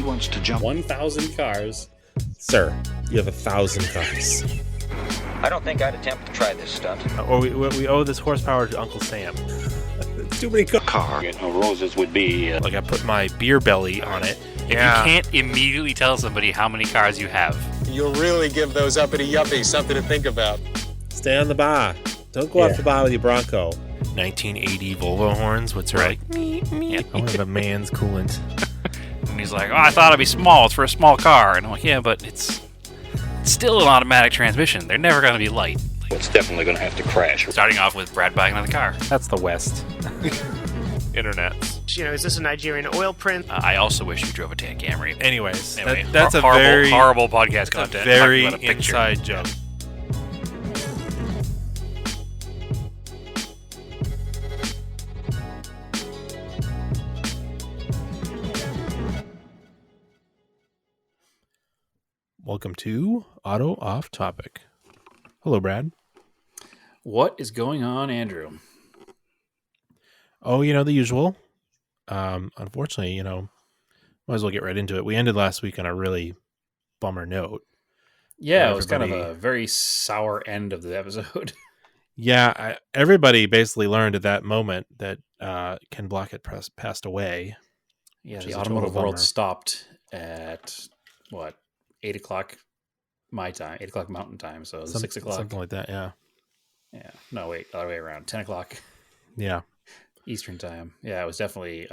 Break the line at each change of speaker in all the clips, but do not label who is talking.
He wants to jump
1,000 cars.
Sir, you have 1,000 cars.
I don't think I'd attempt to try this stunt.
Or we owe this horsepower to Uncle Sam.
Too many cars.
car.
Roses would be...
Like I put my beer belly on it.
If you can't immediately tell somebody how many cars you have.
You'll really give those uppity yuppies something to think about.
Stay on the bar. Don't go off the bar with your Bronco.
1980 Volvo horns, what's right? I want to have a man's coolant.
And he's like, oh, I thought it'd be small. It's for a small car. And I'm like, yeah, but it's still an automatic transmission. They're never going to be light.
It's definitely going to have to crash.
Starting off with Brad buying another car.
That's the West.
Internet. You know, is this a Nigerian oil print?
I also wish you drove a tan Camry.
Anyways,
Anyway,
that's a
horrible,
very
horrible podcast content.
Very
Talking about a picture.
inside joke. Welcome to Auto Off Topic. Hello, Brad.
What is going on, Andrew?
Oh, the usual. Unfortunately, might as well get right into it. We ended last week on a really bummer note.
Yeah, it was kind of a very sour end of the episode.
Yeah, everybody basically learned at that moment that Ken Block had passed away.
Yeah, the automotive world stopped at, 8 o'clock my time, 8 o'clock Mountain Time, so 6 o'clock.
Something like that, yeah.
Yeah, no, wait, other way around, 10 o'clock.
Yeah.
Eastern Time. Yeah, it was definitely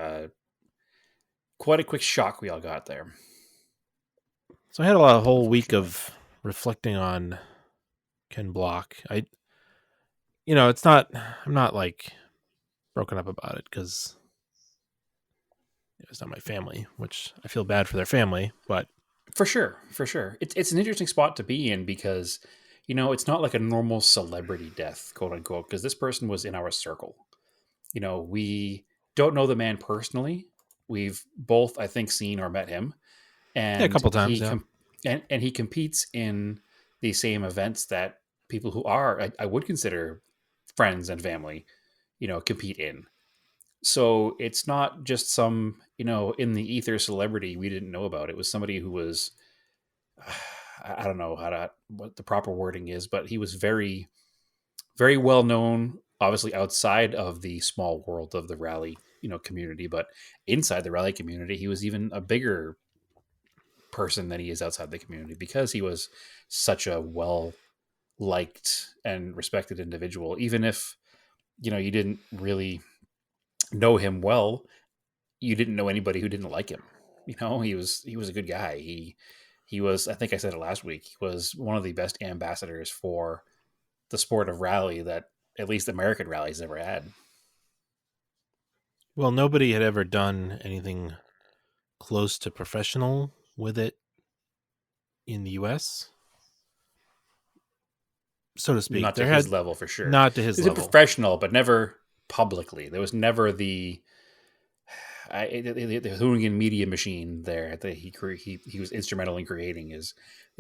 quite a quick shock we all got there.
So I had a whole week of reflecting on Ken Block. I'm not like broken up about it because it's not my family, which I feel bad for their family, but
For sure. It's an interesting spot to be in because, it's not like a normal celebrity death, quote unquote, because this person was in our circle. We don't know the man personally. We've both, I think, seen or met him. And
a couple times,
and he competes in the same events that people who are, I would consider friends and family, compete in. So it's not just some, in the ether celebrity we didn't know about. It was somebody who was, I don't know what the proper wording is, but he was very, very well known, obviously outside of the small world of the rally, community, but inside the rally community, he was even a bigger person than he is outside the community because he was such a well-liked and respected individual. Even if, you didn't really know him well, you didn't know anybody who didn't like him. He was a good guy. He was, I think I said it last week, he was one of the best ambassadors for the sport of rally that at least American rallies ever had.
well, nobody had ever done anything close to professional with it in the U.S., so to speak.
Not to his level, for sure.
Not to his
He's
level.
a professional, but never publicly. There was never the hooligan media machine there that he was instrumental in creating is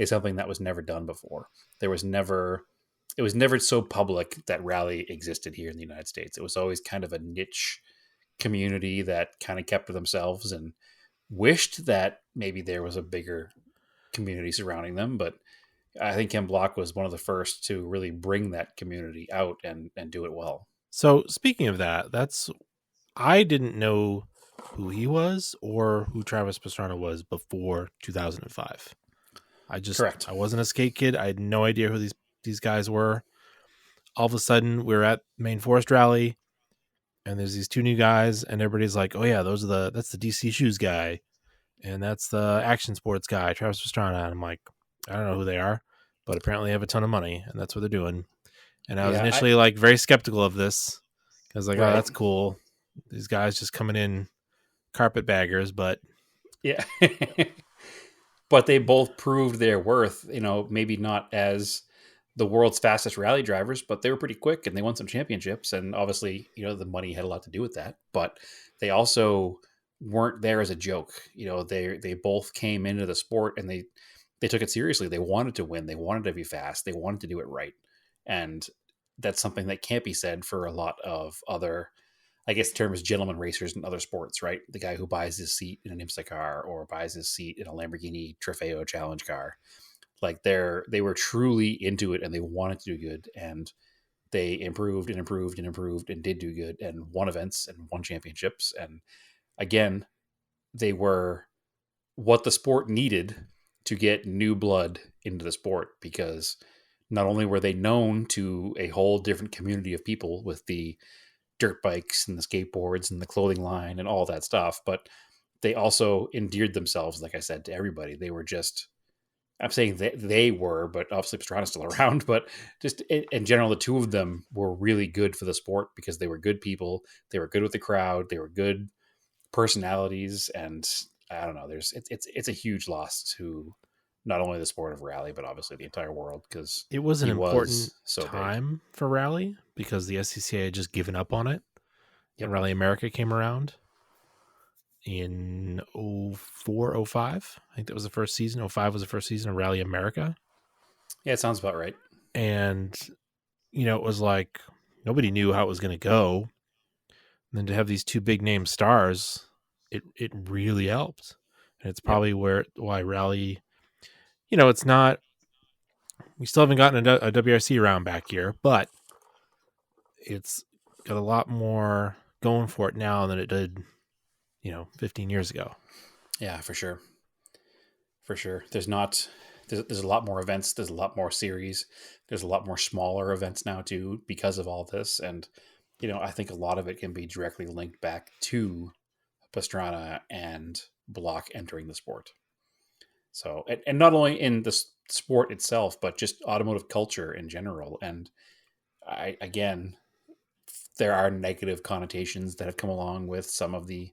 something that was never done before. It was never so public that rally existed here in the United States. It was always kind of a niche community that kind of kept to themselves and wished that maybe there was a bigger community surrounding them. But I think Ken Block was one of the first to really bring that community out and do it well.
So speaking of that, I didn't know who he was or who Travis Pastrana was before 2005.
Correct.
I wasn't a skate kid. I had no idea who these guys were. All of a sudden, we're at Maine Forest Rally, and there's these two new guys, and everybody's like, "Oh yeah, that's the DC Shoes guy, and that's the Action Sports guy, Travis Pastrana." And I'm like, I don't know who they are, but apparently they have a ton of money, and that's what they're doing. And I was initially very skeptical of this. I was like,
right.
Oh, that's cool. These guys just coming in carpetbaggers, but
yeah. But they both proved their worth, maybe not as the world's fastest rally drivers, but they were pretty quick and they won some championships. And obviously, the money had a lot to do with that, but they also weren't there as a joke. They both came into the sport and they took it seriously. They wanted to win. They wanted to be fast. They wanted to do it right. And that's something that can't be said for a lot of other, I guess the term is gentleman racers in other sports, right? The guy who buys his seat in an IMSA car or buys his seat in a Lamborghini Trofeo Challenge car. Like they were truly into it and they wanted to do good, and they improved and improved and improved and did do good and won events and won championships. And again, they were what the sport needed to get new blood into the sport, because not only were they known to a whole different community of people with the dirt bikes and the skateboards and the clothing line and all that stuff, but they also endeared themselves, like I said, to everybody. They were just, I'm saying they were, but obviously Pastrana's still around, but just in general, the two of them were really good for the sport because they were good people. They were good with the crowd. They were good personalities. And I don't know, it's a huge loss to not only the sport of rally, but obviously the entire world, because
It was an
he
important
was so big.
time for rally because the SCCA had just given up on it.
Yep.
And Rally America came around in 04, 05. I think that was the first season. 05 was the first season of Rally America.
Yeah, it sounds about right.
And, it was like nobody knew how it was going to go. And then to have these two big name stars, it really helped. And it's probably why Rally, it's not, we still haven't gotten a WRC round back here, but it's got a lot more going for it now than it did, 15 years ago.
Yeah, for sure. For sure. There's a lot more events. There's a lot more series. There's a lot more smaller events now too, because of all this. And, I think a lot of it can be directly linked back to Pastrana and Block entering the sport. So, and not only in the sport itself, but just automotive culture in general. And again, there are negative connotations that have come along with some of the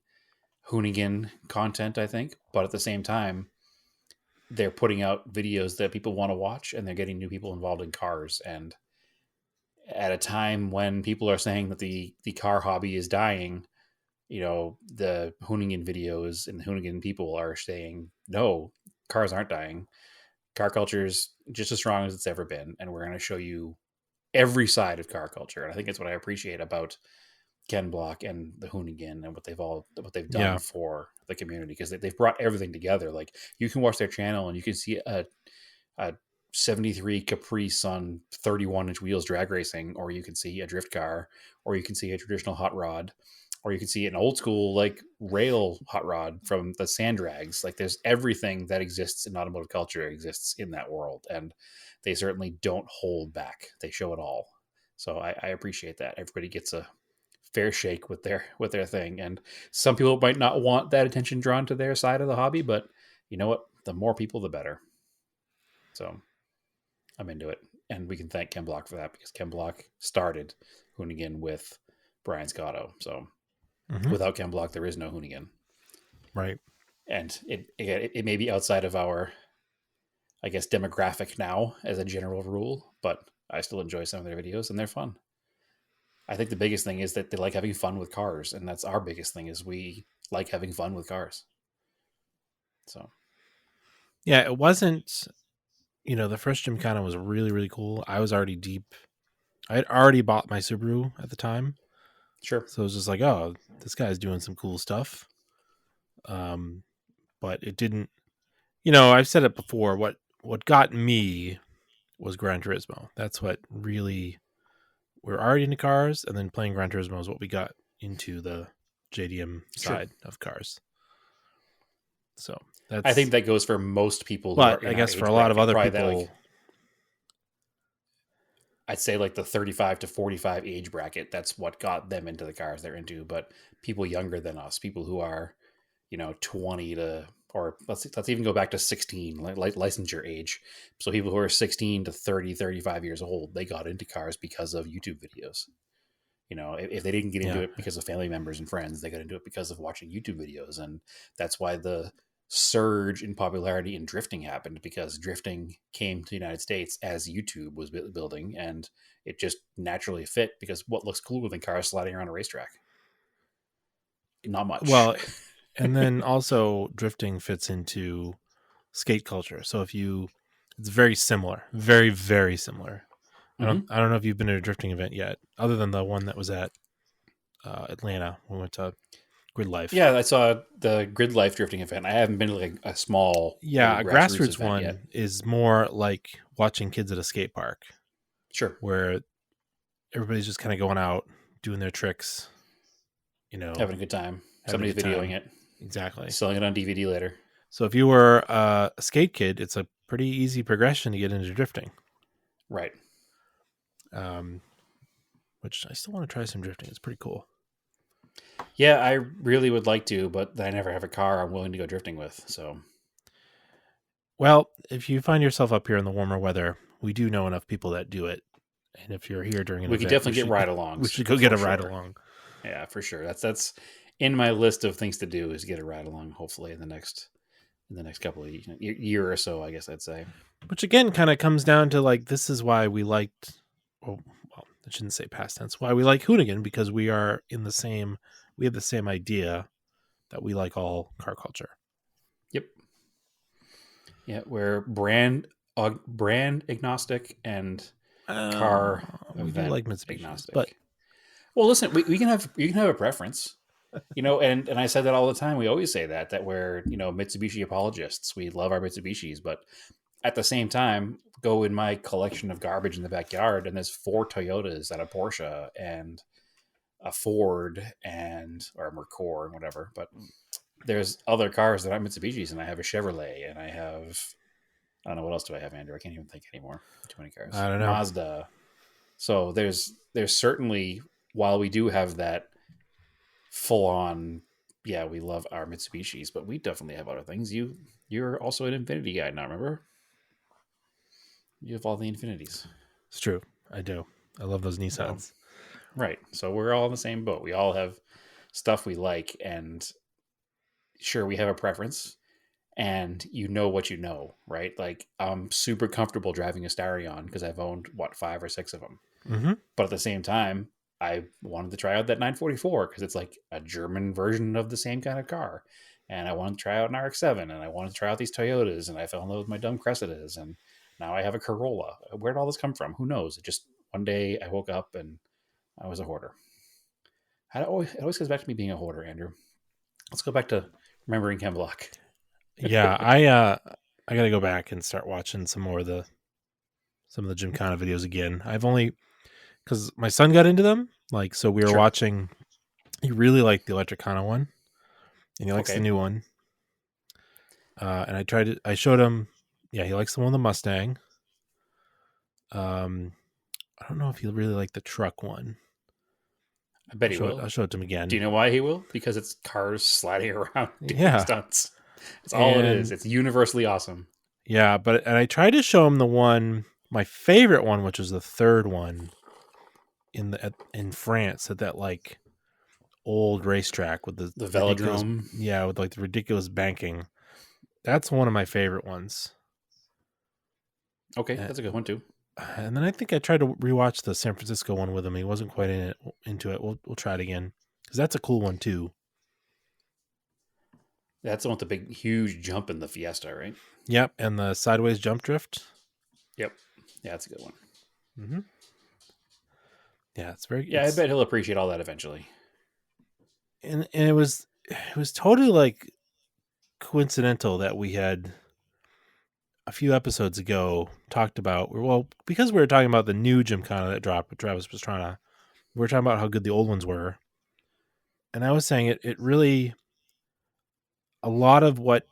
Hoonigan content, I think. But at the same time, they're putting out videos that people want to watch, and they're getting new people involved in cars. And at a time when people are saying that the car hobby is dying, the Hoonigan videos and the Hoonigan people are saying, no, cars aren't dying. Car culture is just as strong as it's ever been. And we're going to show you every side of car culture. And I think it's what I appreciate about Ken Block and the Hoonigan and what they've done for the community, because they've brought everything together. Like, you can watch their channel and you can see a 73 Caprice on 31-inch wheels drag racing, or you can see a drift car, or you can see a traditional hot rod, or you can see an old school like rail hot rod from the sand drags. Like, there's everything that exists in automotive culture exists in that world, and they certainly don't hold back. They show it all. So I appreciate that. Everybody gets a fair shake with their thing, and some people might not want that attention drawn to their side of the hobby, but you know what? The more people, the better. So I'm into it, and we can thank Ken Block for that, because Ken Block started Hoonigan with Brian Scotto. So without Ken Block, there is no Hoonigan,
right?
And it may be outside of our, I guess, demographic now as a general rule, but I still enjoy some of their videos, and they're fun. I think the biggest thing is that they like having fun with cars, and that's our biggest thing, is we like having fun with cars. So,
yeah, it wasn't, the first Gymkhana was really, really cool. I was already deep. I had already bought my Subaru at the time.
sure.
So it was just like, oh, this guy's doing some cool stuff. But it didn't, I've said it before. What got me was Gran Turismo. That's what really, we're already into cars, and then playing Gran Turismo is what we got into the JDM side of cars. So
I think that goes for most people.
But I guess for a lot of other people,
I'd say like the 35 to 45 age bracket, that's what got them into the cars they're into. But people younger than us, people who are, 20 to, or let's even go back to 16, like licensure age. So people who are 16 to 30, 35 years old, they got into cars because of YouTube videos. If they didn't get into it because of family members and friends, they got into it because of watching YouTube videos. And that's why the surge in popularity in drifting happened, because drifting came to the United States as YouTube was building, and it just naturally fit, because what looks cooler than cars sliding around a racetrack? Not much.
Well, and then also drifting fits into skate culture. So it's very similar, very, very similar. I don't know if you've been to a drifting event yet, other than the one that was at Atlanta. We went to Grid Life.
Yeah, I saw the Grid Life drifting event. I haven't been to like a small,
Yeah, a grassroots
event
one
yet.
is more like watching kids at a skate park,
Sure,
where everybody's just kind of going out, doing their tricks,
having a good time.
having a
Somebody's
good
videoing
time.
it,
Exactly.
selling it on DVD later.
So if you were a skate kid, it's a pretty easy progression to get into drifting.
Right.
Which I still want to try some drifting. It's pretty cool.
Yeah, I really would like to, but I never have a car I'm willing to go drifting with. So,
Well, if you find yourself up here in the warmer weather, we do know enough people that do it. And if you're here during an
we
event,
could definitely get ride-alongs.
We should go get a
for
ride
sure.
along.
Yeah, for sure. That's in my list of things to do is get a ride along. Hopefully in the next couple of year or so, I guess I'd say.
Which again kind of comes down to like this is why we liked. Well, I shouldn't say past tense. Why we like Hoonigan, because we are in the same. We have the same idea that we like all car culture.
Yep. Yeah, we're brand agnostic and car
we do
event
like Mitsubishi,
agnostic.
but
well, listen, we can have a preference, and I said that all the time. We always say that we're Mitsubishi apologists. We love our Mitsubishis, but at the same time, go in my collection of garbage in the backyard, and there's 4 Toyotas and a Porsche and a Ford or a Mercor and whatever. But there's other cars that aren't Mitsubishis, and I have a Chevrolet, and I don't know what else do I have, Andrew. I can't even think anymore. Too many cars.
I don't know.
Mazda. So there's certainly, while we do have that full on, yeah, we love our Mitsubishis, but we definitely have other things. You're also an Infinity guy now, remember? You have all the Infinities.
It's true. I do. I love those Nissans.
Right. So we're all in the same boat. We all have stuff we like, and sure, we have a preference, and what you know, right? Like, I'm super comfortable driving a Starion because I've owned 5 or 6 of them.
Mm-hmm.
But at the same time, I wanted to try out that 944 because it's like a German version of the same kind of car. And I wanted to try out an RX-7, and I wanted to try out these Toyotas, and I fell in love with my dumb Cressidas, and now I have a Corolla. Where'd all this come from? Who knows? It just, one day I woke up and I was a hoarder. It always goes back to me being a hoarder, Andrew. Let's go back to remembering Ken Block.
Yeah, I got to go back and start watching some of the Gymkhana videos again. I've only because my son got into them. Like, so we were watching. He really liked the Electricana one, and he likes the new one. And I showed him. Yeah, he likes the one with the Mustang. I don't know if he really liked the truck one.
I bet he will.
I'll show it to him again.
Do you know why he will? Because it's cars sliding around doing stunts. That's all it is. It's universally awesome.
Yeah, and I tried to show him the one, my favorite one, which was the third one in France at that like old racetrack with the
velodrome.
Yeah, with like the ridiculous banking. That's one of my favorite ones.
Okay, that's a good one too.
And then I think I tried to rewatch the San Francisco one with him. He wasn't quite into it. We'll try it again because that's a cool one too.
That's the one with the big, huge jump in the Fiesta, right?
Yep, and the sideways jump drift.
Yep, yeah, that's a good one.
Mm-hmm. Yeah, it's very.
Yeah, I bet he'll appreciate all that eventually.
And it was totally like coincidental that we had a few episodes ago talked about, well, because we were talking about the new Gymkhana that dropped with Travis Pastrana, we were talking about how good the old ones were. And I was saying it really, a lot of what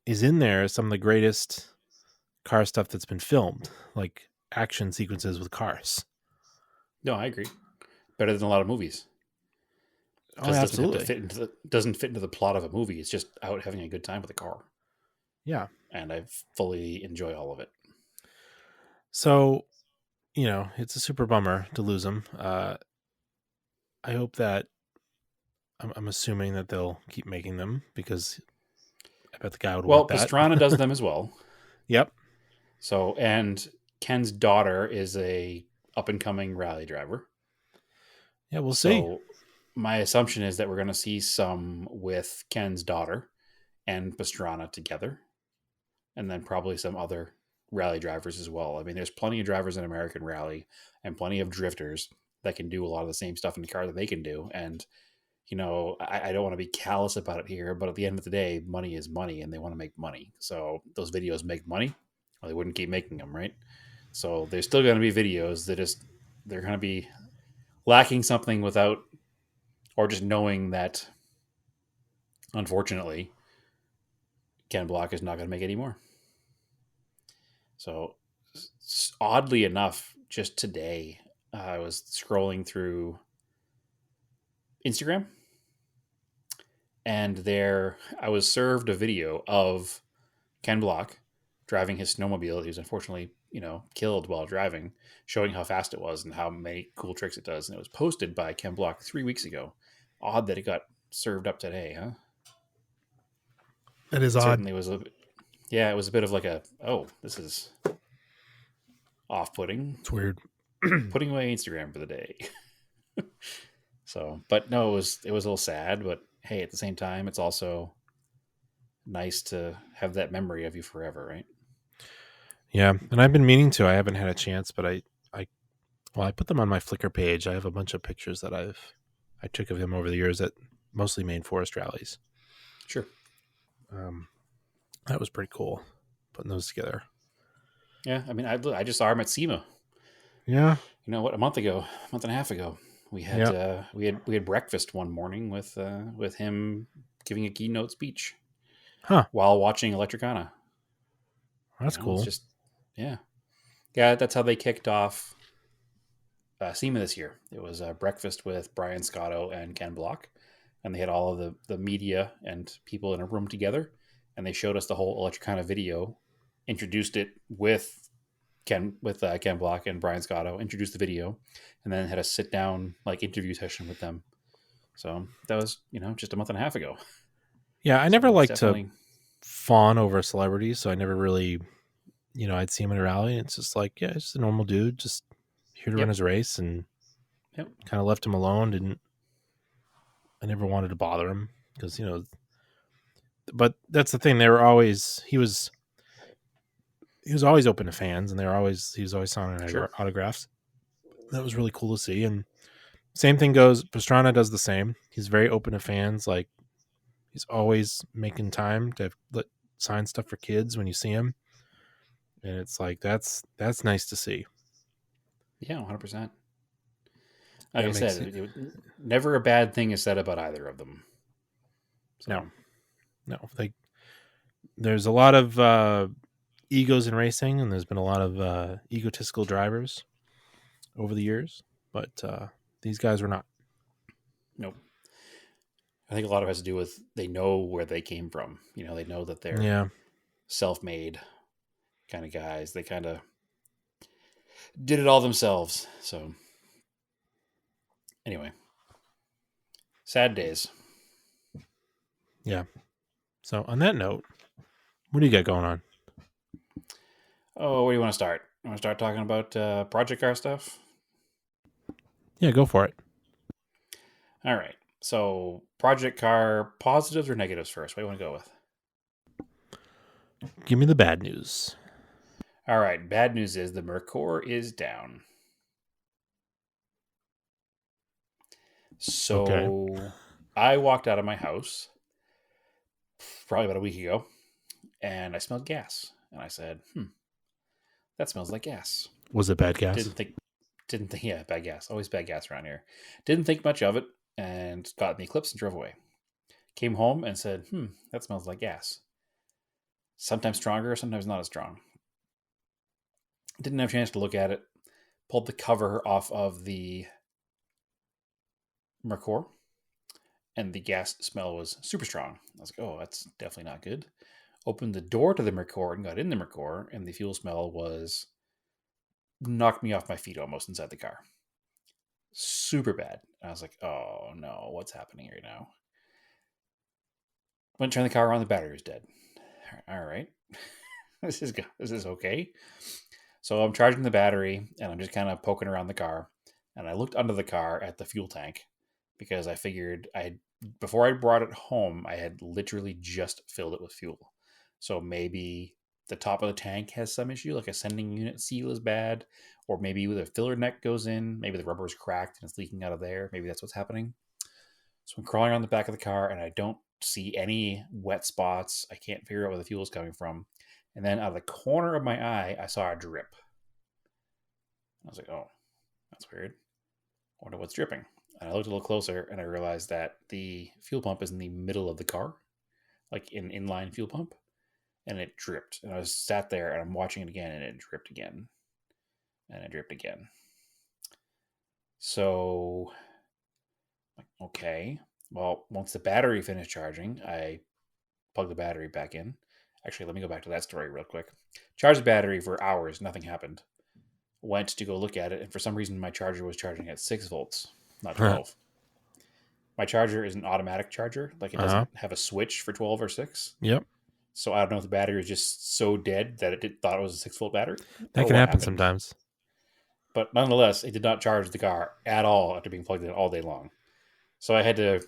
is in there is some of the greatest car stuff that's been filmed, like action sequences with cars.
No, I agree. Better than a lot of movies.
Oh, absolutely.
Doesn't fit into the plot of a movie. It's just out having a good time with a car.
Yeah.
And I fully enjoy all of it.
So, it's a super bummer to lose him. I hope that I'm assuming that they'll keep making them because I bet the guy would want that.
Well, Pastrana does them as well.
Yep.
So, and Ken's daughter is a up and coming rally driver.
Yeah, we'll see.
So my assumption is that we're going to see some with Ken's daughter and Pastrana together. And then probably some other rally drivers as well. I mean, there's plenty of drivers in American Rally and plenty of drifters that can do a lot of the same stuff in the car that they can do. And, I don't want to be callous about it here, but at the end of the day, money is money and they want to make money. So those videos make money or they wouldn't keep making them, right? So there's still going to be videos that they're going to be lacking something without, or just knowing that, unfortunately, Ken Block is not going to make any more. So oddly enough, just today, I was scrolling through Instagram, and there I was served a video of Ken Block driving his snowmobile. He was unfortunately, killed while driving, showing how fast it was and how many cool tricks it does. And it was posted by Ken Block 3 weeks ago. Odd that it got served up today, huh?
That is
It
odd.
certainly was it was a bit of like this is off-putting.
It's weird.
Putting away Instagram for the day. So, but no, it was a little sad, but hey, at the same time, it's also nice to have that memory of you forever, right?
Yeah, and I've been meaning to. I haven't had a chance, but I put them on my Flickr page. I have a bunch of pictures that I took of him over the years at mostly Maine Forest rallies.
Sure.
That was pretty cool, putting those together.
Yeah, I mean, I just saw him at SEMA.
Yeah.
You know what? A month and a half ago, we had we had breakfast one morning with him giving a keynote speech, while watching Electricana.
That's cool.
It's just yeah. That's how they kicked off SEMA this year. It was a breakfast with Brian Scotto and Ken Block, and they had all of the media and people in a room together, and they showed us the whole Electricana video, introduced it with Ken Block and Brian Scotto, introduced the video, and then had a sit down interview session with them. So that was just a month and a half ago.
Yeah, I never liked to fawn over celebrities, so I never really, I'd see him at a rally, and it's just like, yeah, it's just a normal dude, just here to run his race, and kind of left him alone. I never wanted to bother him because but that's the thing. He was always open to fans, and he was always signing autographs. That was really cool to see. And same thing goes. Pastrana does the same. He's very open to fans. Like, he's always making time to sign stuff for kids when you see him, and it's like that's nice to see. Yeah,
100%. Like I said, never a bad thing is said about either of them.
So. No. There's a lot of egos in racing, and there's been a lot of egotistical drivers over the years, but these guys were not.
Nope. I think a lot of it has to do with they know where they came from. They know that they're self-made kind of guys. They kind of did it all themselves. So anyway, sad days.
Yeah. So on that note, what do you got going on?
Oh, where do you want to start? You want to start talking about project car stuff?
Yeah, go for it.
All right. So project car positives or negatives first? What do you want to go with?
Give me the bad news.
All right. Bad news is the Mercor is down. So I walked out of my house probably about a week ago, and I smelled gas. And I said, that smells like gas.
Was it bad gas?
Didn't think, yeah, bad gas. Always bad gas around here. Didn't think much of it, and got in the Eclipse and drove away. Came home and said, that smells like gas. Sometimes stronger, sometimes not as strong. Didn't have a chance to look at it. Pulled the cover off of the Mercor, and the gas smell was super strong. I was like, oh, that's definitely not good. Opened the door to the Mercor and got in the Mercor, and the fuel smell knocked me off my feet almost inside the car. Super bad. I was like, oh no, what's happening right now? Went to turn the car on, the battery was dead. All right. This is okay. So I'm charging the battery, and I'm just kind of poking around the car, and I looked under the car at the fuel tank because I figured before I brought it home, I had literally just filled it with fuel. So maybe the top of the tank has some issue, like a sending unit seal is bad, or maybe the filler neck goes in, maybe the rubber is cracked and it's leaking out of there. Maybe that's what's happening. So I'm crawling around the back of the car and I don't see any wet spots. I can't figure out where the fuel is coming from. And then out of the corner of my eye, I saw a drip. I was like, oh, that's weird. I wonder what's dripping. And I looked a little closer and I realized that the fuel pump is in the middle of the car, like an inline fuel pump. And it dripped. And I was sat there and I'm watching it again and it dripped again. And it dripped again. So, okay. Well, once the battery finished charging, I plugged the battery back in. Actually, let me go back to that story real quick. Charged the battery for hours. Nothing happened. Went to go look at it. And for some reason, my charger was charging at 6 volts, not 12. My charger is an automatic charger. Like it doesn't have a switch for 12 or 6.
Yep.
So I don't know if the battery is just so dead that it thought it was a 6-volt battery.
That can happen sometimes.
But nonetheless, it did not charge the car at all after being plugged in all day long. So I had to,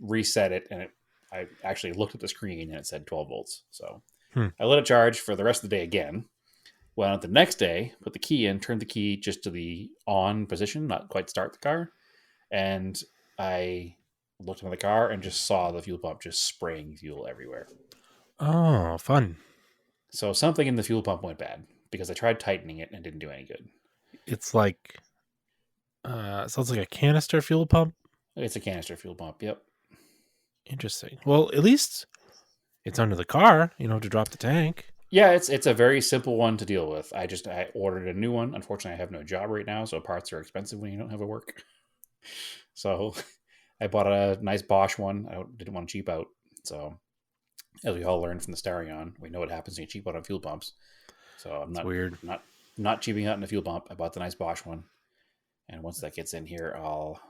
reset it, and I actually looked at the screen and it said 12 volts. So I let it charge for the rest of the day again. Went out the next day, put the key in, turned the key just to the on position, not quite start the car, and I looked into the car and just saw the fuel pump just spraying fuel everywhere.
Oh, fun.
So something in the fuel pump went bad because I tried tightening it and it didn't do any good.
It's like, sounds like a canister fuel pump.
It's a canister fuel pump. Yep.
Interesting. Well, at least it's under the car. You don't have to drop the tank.
Yeah, it's a very simple one to deal with. I ordered a new one. Unfortunately, I have no job right now, so parts are expensive when you don't have a work. So I bought a nice Bosch one. I didn't want to cheap out. So as we all learned from the Starion, we know what happens when you cheap out on fuel pumps. So I'm not cheaping out on the fuel pump. I bought the nice Bosch one. And once that gets in here,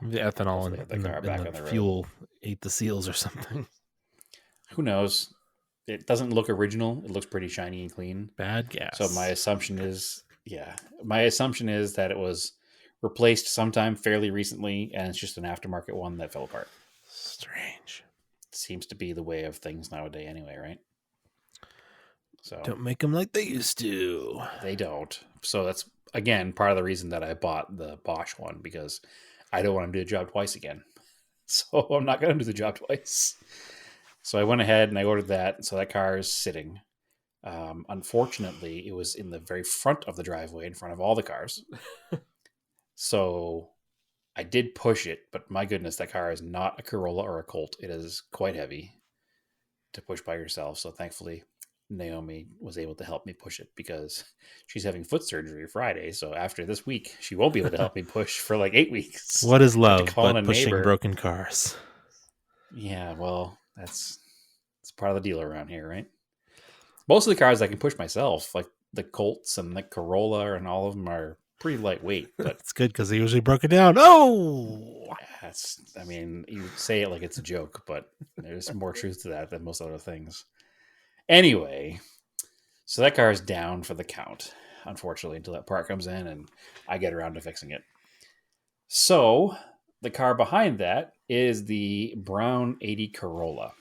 the ethanol
have the car back on the road.
Fuel ate the seals or something.
Who knows? It doesn't look original. It looks pretty shiny and clean.
Bad gas.
So my assumption is that it was replaced sometime fairly recently, and it's just an aftermarket one that fell apart.
Strange.
Seems to be the way of things nowadays, anyway, right? So
don't make them like they used to.
They don't. So that's again part of the reason that I bought the Bosch one, because I don't want to do the job twice again. So I'm not going to do the job twice. So I went ahead and I ordered that. So that car is sitting. Unfortunately, it was in the very front of the driveway in front of all the cars. So I did push it, but my goodness, that car is not a Corolla or a Colt. It is quite heavy to push by yourself. So thankfully, Naomi was able to help me push it because she's having foot surgery Friday. So after this week, she won't be able to help me push for like 8 weeks.
What is love but pushing broken cars?
Yeah, well, it's part of the deal around here, right? Most of the cars I can push myself, like the Colts and the Corolla, and all of them are pretty lightweight. But
it's good because they usually broke it down. Oh,
you say it like it's a joke, but there's more truth to that than most other things. Anyway, so that car is down for the count, unfortunately, until that part comes in and I get around to fixing it. So the car behind that is the brown 80 Corolla.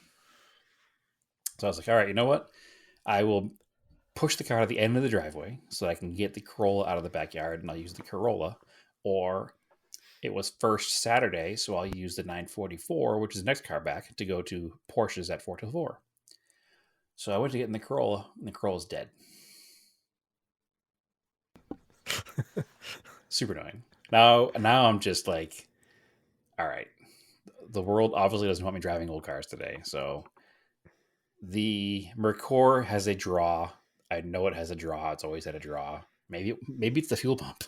So I was like, all right, you know what? I will push the car to the end of the driveway so I can get the Corolla out of the backyard, and I'll use the Corolla. Or it was first Saturday, so I'll use the 944, which is the next car back, to go to Porsche's at 4 till 4. So I went to get in the Corolla, and the Corolla's dead. Super annoying. Now I'm just like, all right. The world obviously doesn't want me driving old cars today. So the Mercor has a draw. I know it has a draw. It's always had a draw. Maybe it's the fuel pump.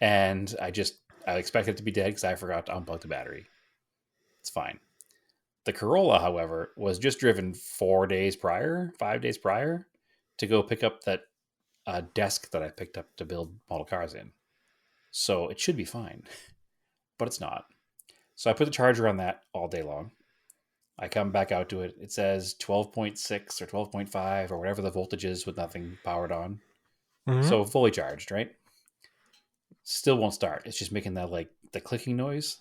And I expect it to be dead because I forgot to unplug the battery. It's fine. The Corolla, however, was just driven 5 days prior, to go pick up that desk that I picked up to build model cars in. So it should be fine, but it's not. So I put the charger on that all day long. I come back out to it. It says 12.6 or 12.5 or whatever the voltage is with nothing powered on. Mm-hmm. So fully charged, right? Still won't start. It's just making that like the clicking noise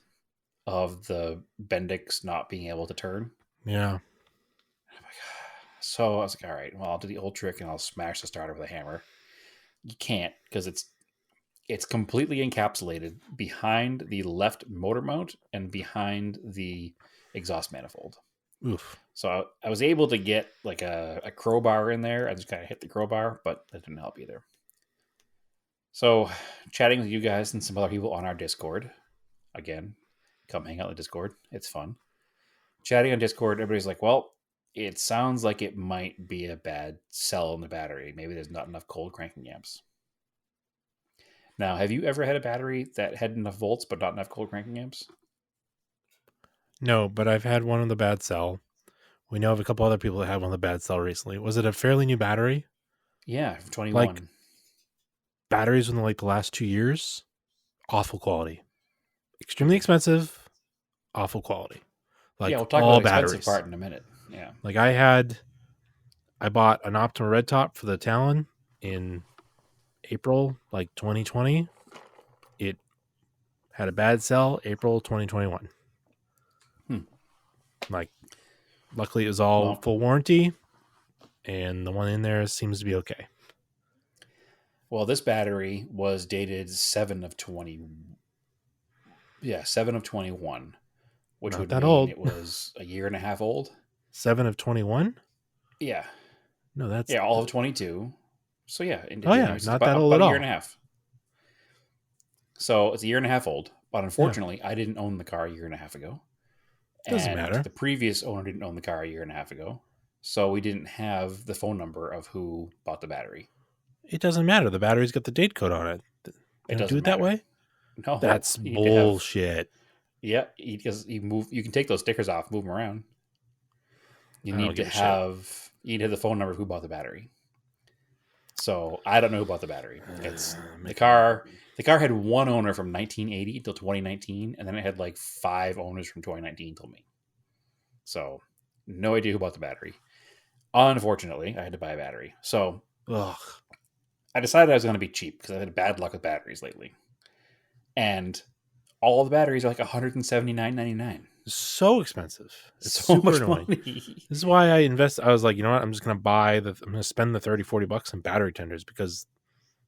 of the Bendix not being able to turn.
Yeah.
So I was like, all right, well, I'll do the old trick and I'll smash the starter with a hammer. You can't because it's completely encapsulated behind the left motor mount and behind the exhaust manifold.
Oof.
So I was able to get like a crowbar in there. I just kind of hit the crowbar, but that didn't help either. So chatting with you guys and some other people on our Discord. Again, come hang out in the Discord. It's fun. Chatting on Discord, everybody's like, well, it sounds like it might be a bad cell in the battery. Maybe there's not enough cold cranking amps. Now, have you ever had a battery that had enough volts but not enough cold cranking amps?
No, but I've had one of the bad cell. We know of a couple other people that had one of the bad cell recently. Was it a fairly new battery?
Yeah, 21.
Like batteries within like the last 2 years, awful quality, extremely expensive, awful quality. Like
yeah, we'll talk
all
about the expensive
batteries.
part in a minute. Yeah.
Like I bought an Optima Red Top for the Talon in April, like 2020. It had a bad cell April 2021. Like, luckily it was all
Well,
full warranty, and the one in there seems to be okay.
well, this battery was dated 7 of 20. Yeah, 7 of 21, which
Not
would
that
mean
old.
it was a year and a half old.
7 of 21?
Yeah.
No, that's
Yeah, all of 22. So yeah, into
Oh, yeah,
January, so
not
it's
that old
about
at
a year
all.
and a half. So it's a year and a half old, but
Yeah.
unfortunately, I didn't own the car a year and a half ago.
Doesn't
And
matter.
the previous owner didn't own the car a year and a half ago. So we didn't have the phone number of who bought the battery.
It doesn't matter. The battery's got the date code on it. They
It
don't do
doesn't
it that
matter.
way?
No,
That's
you need to have.
bullshit.
Yeah, because you move. You can take those stickers off, move them around. You
I don't
need to
give a shit.
have. You need to have the phone number of who bought the battery. So I don't know who bought the battery. It's the car. The car had one owner from 1980 till 2019, and then it had like 5 owners from 2019 till me. So no idea who bought the battery. Unfortunately, I had to buy a battery. So
Ugh.
I decided I was going to be cheap because I had bad luck with batteries lately. And all the batteries are like $179.99.
So expensive. It's
So
super
much
annoying.
money.
This is why I invest. I was like, you know what? I'm just going to I'm going to spend the 30, 40 bucks on battery tenders because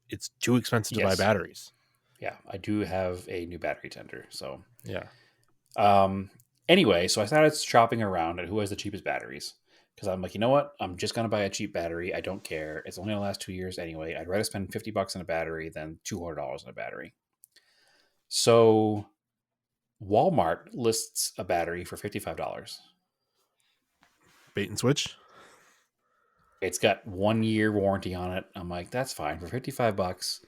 it's too expensive to buy
Yes.
batteries.
Yeah, I do have a new battery tender. So
Yeah.
anyway, so I started shopping around at who has the cheapest batteries. Because I'm like, you know what? I'm just going to buy a cheap battery. I don't care. It's only going to last 2 years anyway. I'd rather spend 50 bucks on a battery than $200 on a battery. So Walmart lists a battery for $55.
Bait and switch.
It's got 1 year warranty on it. I'm like, that's fine for 55 bucks.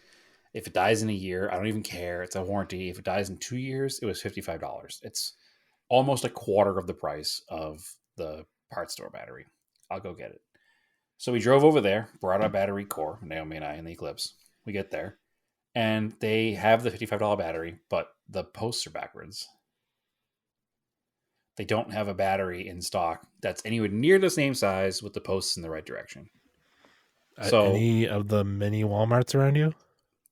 If it dies in a year, I don't even care. It's a warranty. If it dies in 2 years, it was $55. It's almost a quarter of the price of the parts store battery. I'll go get it. So we drove over there, brought our battery core, Naomi and I, in the Eclipse. We get there, and they have the $55 battery, but the posts are backwards. They don't have a battery in stock that's anywhere near the same size with the posts in the right direction. So
Any of the many Walmarts around you?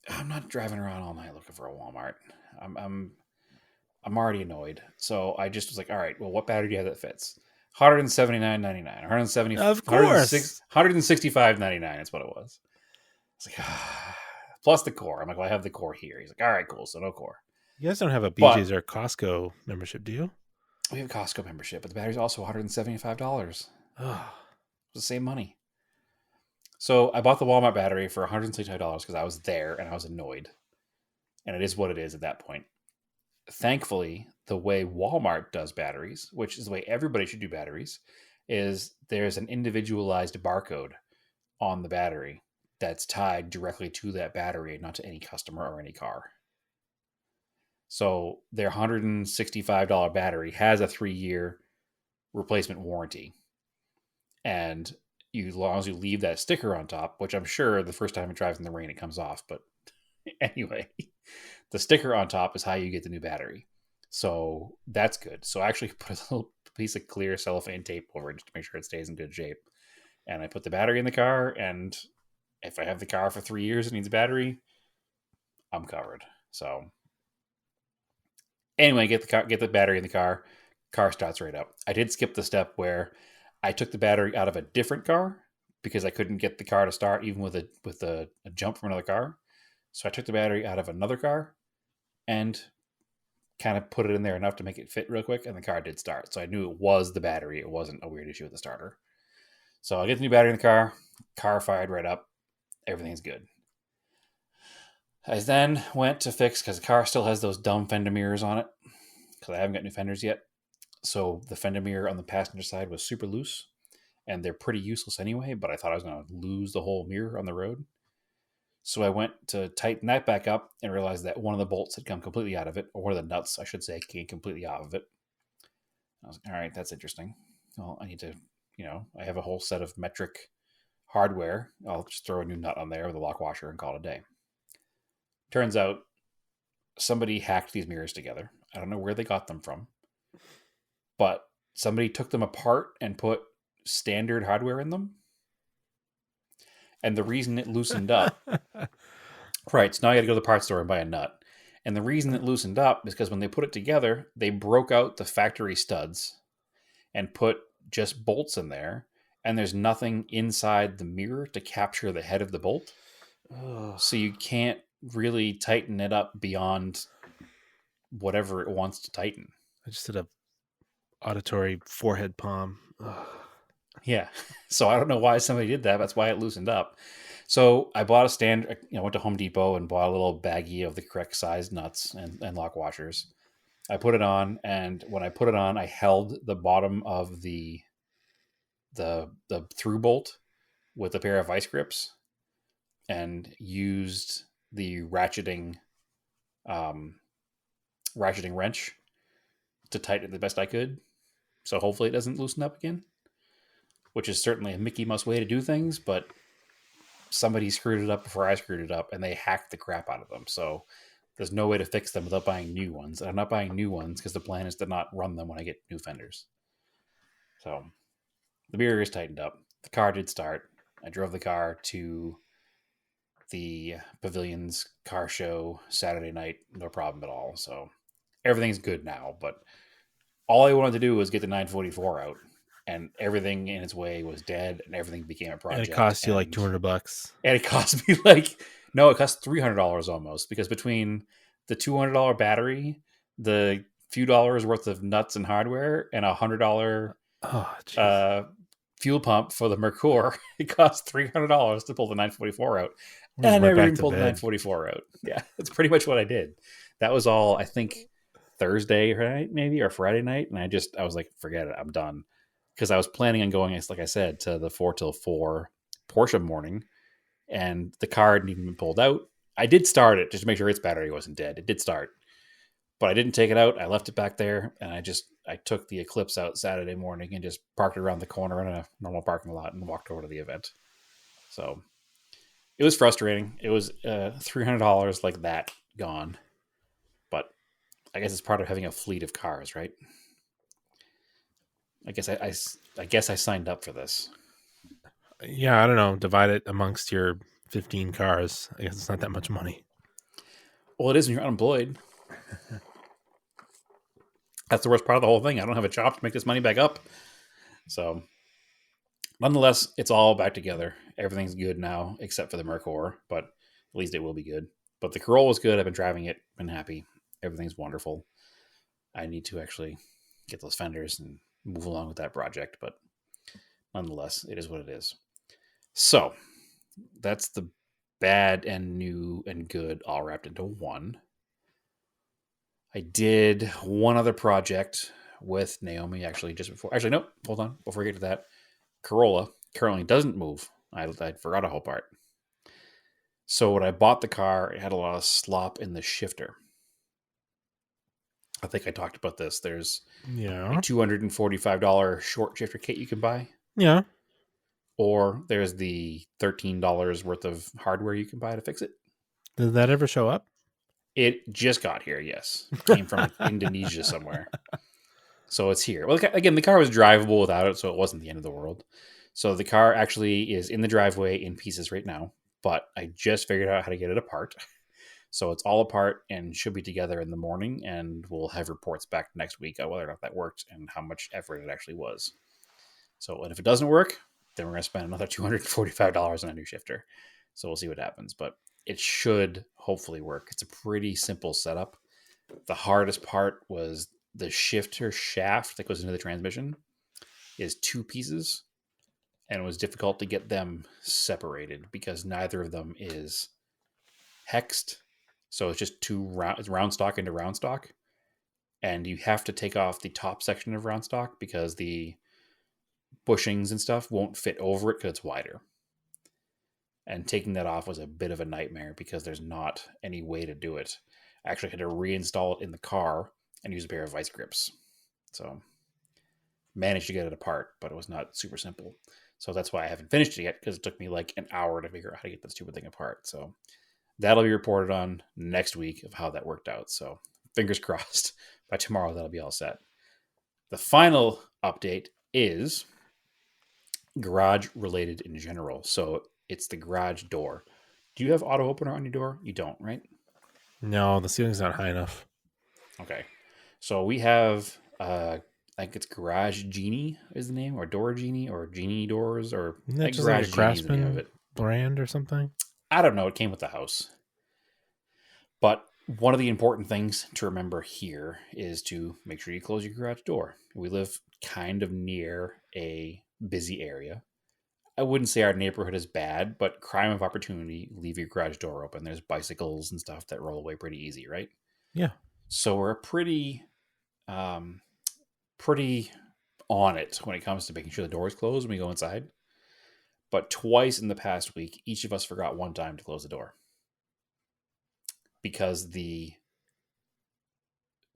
I'm not driving around all night looking for a Walmart. I'm already annoyed. So I just was like, all right, well, what battery do you have that fits? $179.99, 170,
Of course.
$165.99 is what it was. It's like, plus the core. I'm like, well, I have the core here. He's like, all right, cool. So no core.
You guys don't have a
But-
BJ's or Costco membership, do you?
We have a Costco membership, but the battery's also $175.
Oh,
It's the same money. So I bought the Walmart battery for $165 because I was there and I was annoyed. And it is what it is at that point. Thankfully, the way Walmart does batteries, which is the way everybody should do batteries, is there's an individualized barcode on the battery that's tied directly to that battery, not to any customer or any car. So their $165 battery has a 3-year replacement warranty. And as long as you leave that sticker on top, which I'm sure the first time it drives in the rain, it comes off. But anyway, the sticker on top is how you get the new battery. So that's good. So I actually put a little piece of clear cellophane tape over it just to make sure it stays in good shape. And I put the battery in the car. And if I have the car for 3 years and needs a battery, I'm covered. So anyway, get the battery in the car. Car starts right up. I did skip the step where I took the battery out of a different car because I couldn't get the car to start even with a jump from another car. So I took the battery out of another car and kind of put it in there enough to make it fit real quick, and the car did start. So I knew it was the battery. It wasn't a weird issue with the starter. So I get the new battery in the car fired right up. Everything's good. I then went to fix, because the car still has those dumb fender mirrors on it, because I haven't got new fenders yet. So the fender mirror on the passenger side was super loose, and they're pretty useless anyway, but I thought I was going to lose the whole mirror on the road. So I went to tighten that back up and realized that one of the bolts had come completely out of it, or one of the nuts, I should say, came completely out of it. I was like, all right, that's interesting. Well, I need to, I have a whole set of metric hardware. I'll just throw a new nut on there with a lock washer and call it a day. Turns out somebody hacked these mirrors together. I don't know where they got them from, but somebody took them apart and put standard hardware in them. And the reason it loosened up, right, so now I got to go to the parts store and buy a nut. And the reason it loosened up is because when they put it together, they broke out the factory studs and put just bolts in there. And there's nothing inside the mirror to capture the head of the bolt. So you can't really tighten it up beyond whatever it wants to tighten.
I just did a auditory forehead palm.
Yeah. So I don't know why somebody did that. That's why it loosened up. So I bought a stand. Went to Home Depot and bought a little baggie of the correct size nuts and lock washers. I put it on, and when I put it on, I held the bottom of the through bolt with a pair of vice grips and used the ratcheting wrench to tighten it the best I could. So hopefully it doesn't loosen up again, which is certainly a Mickey Mouse way to do things, but somebody screwed it up before I screwed it up, and they hacked the crap out of them. So there's no way to fix them without buying new ones. And I'm not buying new ones because the plan is to not run them when I get new fenders. So the mirror is tightened up. The car did start. I drove the car to the Pavilion's car show Saturday night. No problem at all. So everything's good now. But all I wanted to do was get the 944 out. And everything in its way was dead, and everything became a project.
And it cost you like $200.
And it cost me it cost $300 almost, because between the $200 battery, the few dollars worth of nuts and hardware, and $100 fuel pump for the Mercure, it cost $300 to pull the 944 out. And I never even pulled the 944 out. Yeah, that's pretty much what I did. That was all, I think, Thursday night, maybe, or Friday night. And I was like, forget it, I'm done. Because I was planning on going, like I said, to the 4 till 4 Porsche morning, and the car hadn't even been pulled out. I did start it just to make sure its battery wasn't dead. It did start, but I didn't take it out. I left it back there, and I took the Eclipse out Saturday morning and just parked it around the corner in a normal parking lot and walked over to the event. So it was frustrating. It was $300 like that gone, but I guess it's part of having a fleet of cars, right? I guess I signed up for this.
Yeah, I don't know. Divide it amongst your 15 cars. I guess it's not that much money.
Well, it is when you're unemployed. That's the worst part of the whole thing. I don't have a job to make this money back up. So, nonetheless, it's all back together. Everything's good now, except for the Mercure, but at least it will be good. But the Corolla was good. I've been driving it. Been happy. Everything's wonderful. I need to actually get those fenders and move along with that project, but nonetheless, it is what it is. So that's the bad and new and good all wrapped into one. I did one other project with Naomi actually just before. Actually, no, hold on. Before we get to that, Corolla currently doesn't move. I forgot a whole part. So when I bought the car, it had a lot of slop in the shifter. I think I talked about this. There's a $245 short shifter kit you can buy.
Yeah.
Or there's the $13 worth of hardware you can buy to fix it.
Did that ever show up?
It just got here, yes. It came from Indonesia somewhere. So it's here. Well, again, the car was drivable without it, so it wasn't the end of the world. So the car actually is in the driveway in pieces right now, but I just figured out how to get it apart. So it's all apart and should be together in the morning, and we'll have reports back next week on whether or not that worked and how much effort it actually was. So, and if it doesn't work, then we're going to spend another $245 on a new shifter. So we'll see what happens, but it should hopefully work. It's a pretty simple setup. The hardest part was the shifter shaft that goes into the transmission is 2 pieces, and it was difficult to get them separated because neither of them is hexed. So it's just it's round stock into round stock. And you have to take off the top section of round stock because the bushings and stuff won't fit over it because it's wider. And taking that off was a bit of a nightmare because there's not any way to do it. I actually had to reinstall it in the car and use a pair of vice grips. So managed to get it apart, but it was not super simple. So that's why I haven't finished it yet, because it took me like an hour to figure out how to get this stupid thing apart. So that'll be reported on next week of how that worked out. So fingers crossed by tomorrow that'll be all set. The final update is garage related in general. So it's the garage door. Do you have auto opener on your door? You don't, right?
No, the ceiling's not high enough.
Okay. So we have, I think it's Garage Genie is the name, or Door Genie, or Genie Doors, or
Isn't that
like
just like a
Garage Genie is the name of
Craftsman
it.
brand or something?
I don't know. It came with the house. But one of the important things to remember here is to make sure you close your garage door. We live kind of near a busy area. I wouldn't say our neighborhood is bad, but crime of opportunity, leave your garage door open. There's bicycles and stuff that roll away pretty easy, right?
Yeah.
So we're pretty on it when it comes to making sure the door is closed when we go inside. But twice in the past week, each of us forgot one time to close the door. Because the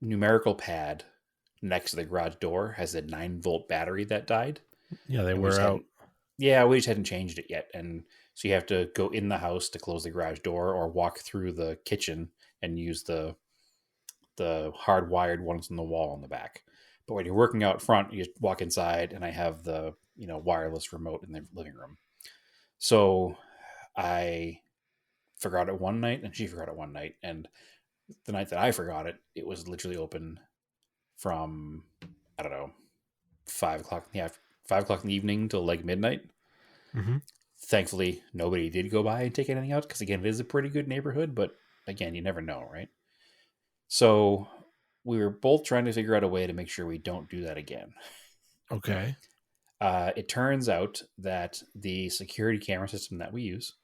numerical pad next to the garage door has a 9-volt battery that died.
Yeah, they wear out.
Yeah, we just hadn't changed it yet. And so you have to go in the house to close the garage door or walk through the kitchen and use the hardwired ones on the wall on the back. But when you're working out front, you just walk inside and I have the, wireless remote in the living room. So I forgot it one night and she forgot it one night. And the night that I forgot it, it was literally open from, I don't know, 5 o'clock in the evening till like midnight.
Mm-hmm.
Thankfully, nobody did go by and take anything out because, again, it is a pretty good neighborhood, but again, you never know, right? So we were both trying to figure out a way to make sure we don't do that again.
Okay.
It turns out that the security camera system that we use,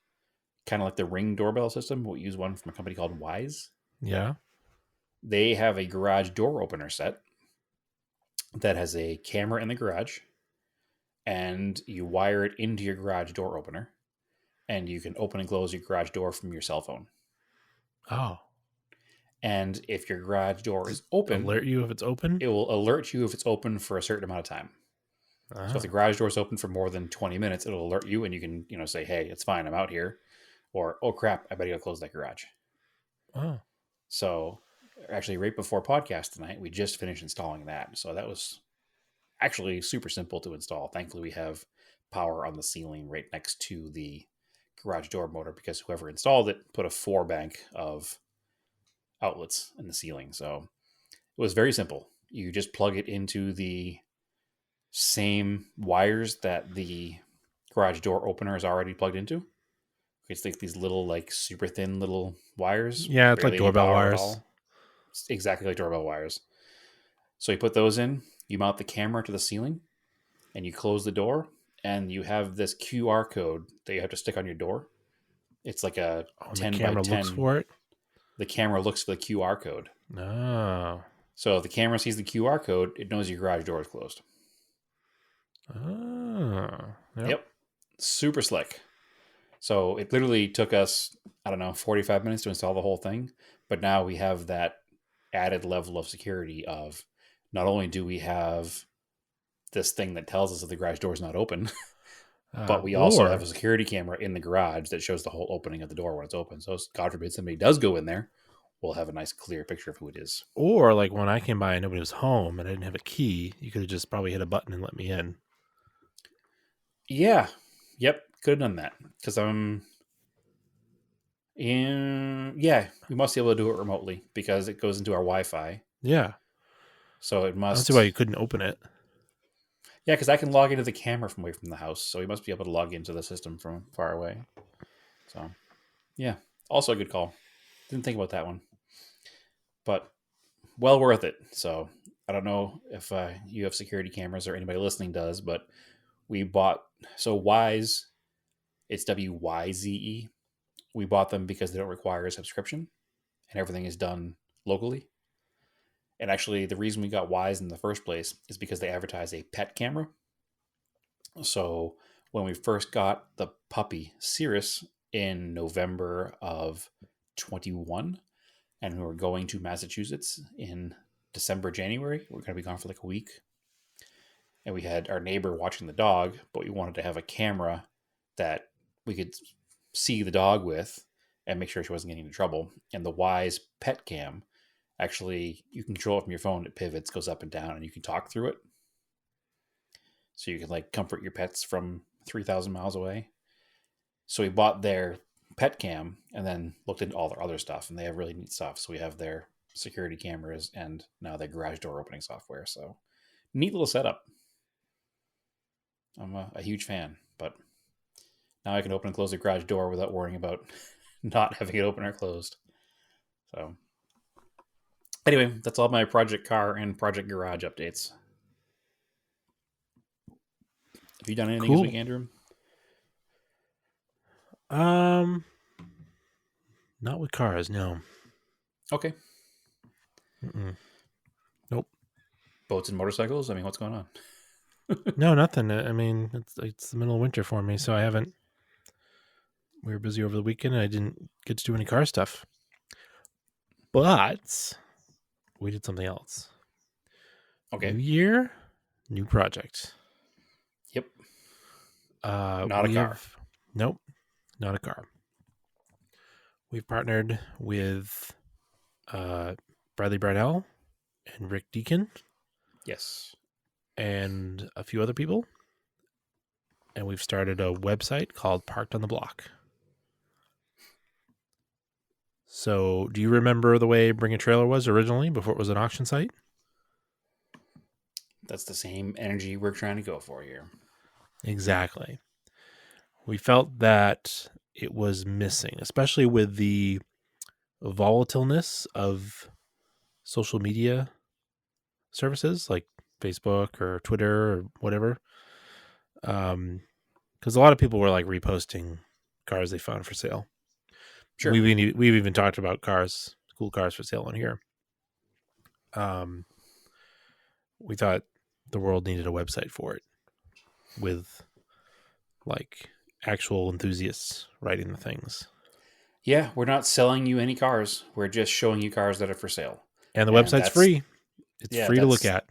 kind of like the Ring doorbell system, we use one from a company called Wise.
Yeah.
They have a garage door opener set that has a camera in the garage, and you wire it into your garage door opener, and you can open and close your garage door from your cell phone.
Oh.
And if your garage door is open,
Alert you if it's open?
it will alert you if it's open for a certain amount of time. So if the garage door is open for more than 20 minutes, it'll alert you and you can, say, hey, it's fine, I'm out here. Or, oh crap, I better go close that garage.
Oh.
So actually right before podcast tonight, we just finished installing that. So that was actually super simple to install. Thankfully, we have power on the ceiling right next to the garage door motor because whoever installed it put a 4-bank of outlets in the ceiling. So it was very simple. You just plug it into the same wires that the garage door opener is already plugged into. It's like these little, like super thin little wires.
Yeah, it's like doorbell wires.
It's exactly like doorbell wires. So you put those in, you mount the camera to the ceiling, and you close the door, and you have this QR code that you have to stick on your door. It's like a 10 by 10. The camera
looks for it?
The camera looks for the QR code.
Oh.
So if the camera sees the QR code, it knows your garage door is closed.
Oh.
Yep. Super slick. So it literally took us, 45 minutes to install the whole thing. But now we have that added level of security of not only do we have this thing that tells us that the garage door is not open, but we also have a security camera in the garage that shows the whole opening of the door when it's open. So God forbid somebody does go in there, we'll have a nice clear picture of who it is.
Or like when I came by and nobody was home and I didn't have a key, you could have just probably hit a button and let me in.
Yeah. Yep. Could have done that because we must be able to do it remotely because it goes into our Wi-Fi.
Yeah.
So it must.
That's why you couldn't open it.
Yeah, because I can log into the camera from away from the house, so he must be able to log into the system from far away. So, yeah, also a good call. Didn't think about that one, but well worth it. So, I don't know if you have security cameras or anybody listening does, but we bought Wise. It's WYZE. We bought them because they don't require a subscription, and everything is done locally. And actually, the reason we got Wise in the first place is because they advertise a pet camera. So when we first got the puppy Cirrus in November of 21, and we were going to Massachusetts in December, January, we're going to be gone for like a week. And we had our neighbor watching the dog, but we wanted to have a camera that we could see the dog with and make sure she wasn't getting into trouble. And the Wise Pet Cam, actually, you can control it from your phone. It pivots, goes up and down, and you can talk through it. So you can like comfort your pets from 3,000 miles away. So we bought their pet cam and then looked into all their other stuff, and they have really neat stuff. So we have their security cameras and now their garage door opening software. So neat little setup. I'm a huge fan, but now I can open and close the garage door without worrying about not having it open or closed. So anyway, that's all my project car and project garage updates. Have you done anything this week, Andrew?
Not with cars, no.
Okay.
Nope.
Boats and motorcycles? I mean, what's going on?
No, nothing. I mean, it's the middle of winter for me, so I haven't. We were busy over the weekend, and I didn't get to do any car stuff. But we did something else.
Okay.
New year, new project.
Yep.
Not
a car.
Nope, not a car. We've partnered with Bradley Brownell and Rick Deacon.
Yes.
And a few other people. And we've started a website called Parked on the Block. So, do you remember the way Bring a Trailer was originally before it was an auction site?
That's the same energy we're trying to go for here.
Exactly. We felt that it was missing, especially with the volatileness of social media services like Facebook or Twitter or whatever. Because a lot of people were like reposting cars they found for sale.
Sure.
We've even talked about cars, cool cars for sale on here. We thought the world needed a website for it with like actual enthusiasts writing the things.
Yeah, we're not selling you any cars. We're just showing you cars that are for sale.
And the website's free. It's free to look at.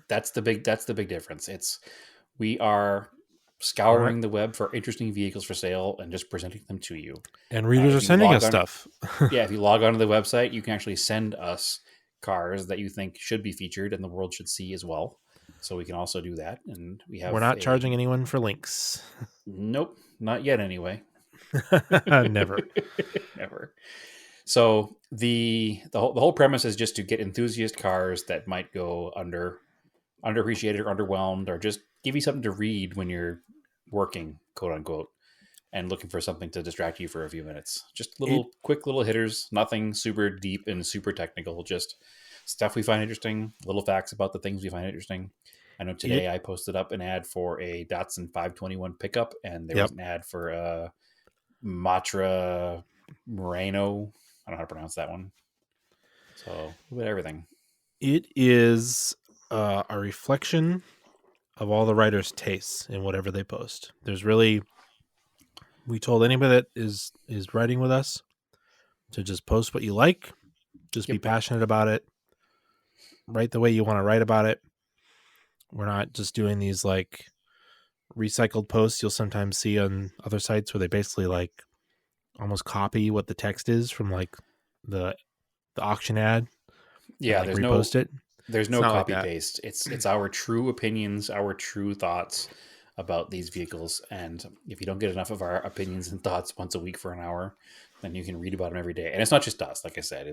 That's the big difference. We are scouring the web for interesting vehicles for sale and just presenting them to you.
And readers are sending us stuff.
Yeah, if you log onto the website, you can actually send us cars that you think should be featured and the world should see as well. So we can also do that. And we're
not charging anyone for links.
Nope, not yet anyway.
Never.
Never. So the whole premise is just to get enthusiast cars that might go underappreciated or underwhelmed, or just give you something to read when you're working, quote unquote, and looking for something to distract you for a few minutes. Just quick little hitters, nothing super deep and super technical, just stuff we find interesting, little facts about the things we find interesting. I know today I posted up an ad for a Datsun 521 pickup, and there was an ad for a Matra Moreno. I don't know how to pronounce that one. So, with everything.
It is a reflection of all the writers' tastes in whatever they post. We told anybody that is writing with us to just post what you like, just be passionate about it, write the way you want to write about it. We're not just doing these like recycled posts you'll sometimes see on other sites where they basically like almost copy what the text is from like the auction ad.
Yeah,
and, like, repost it.
There's no copy paste. It's our true opinions, our true thoughts about these vehicles. And if you don't get enough of our opinions and thoughts once a week for an hour, then you can read about them every day. And it's not just us, like I said.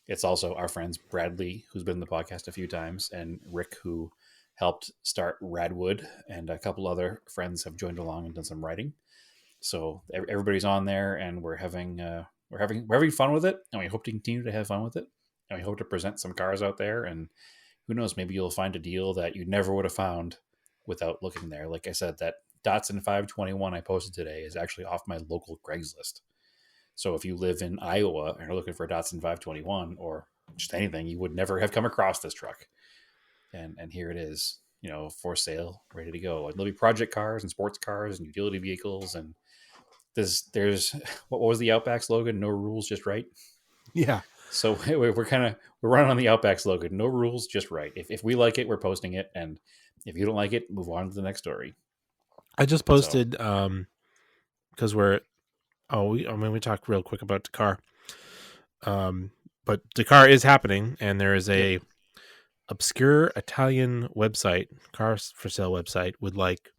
It's also our friends Bradley, who's been in the podcast a few times, and Rick, who helped start Radwood, and a couple other friends have joined along and done some writing. So everybody's on there, and we're having fun with it, and we hope to continue to have fun with it, and we hope to present some cars out there. And who knows, maybe you'll find a deal that you never would have found without looking there. Like I said, that Datsun 521 I posted today is actually off my local Craigslist. So if you live in Iowa and are looking for a Datsun 521 or just anything, you would never have come across this truck. And here it is, for sale, ready to go. And there'll be project cars and sports cars and utility vehicles. And there's what was the Outback slogan? No rules, just right.
Yeah.
So we're running on the Outback slogan. No rules, just right. If we like it, we're posting it. And if you don't like it, move on to the next story.
I just posted, because we talked real quick about Dakar. But Dakar is happening, and there is a obscure Italian website, car for sale website, with like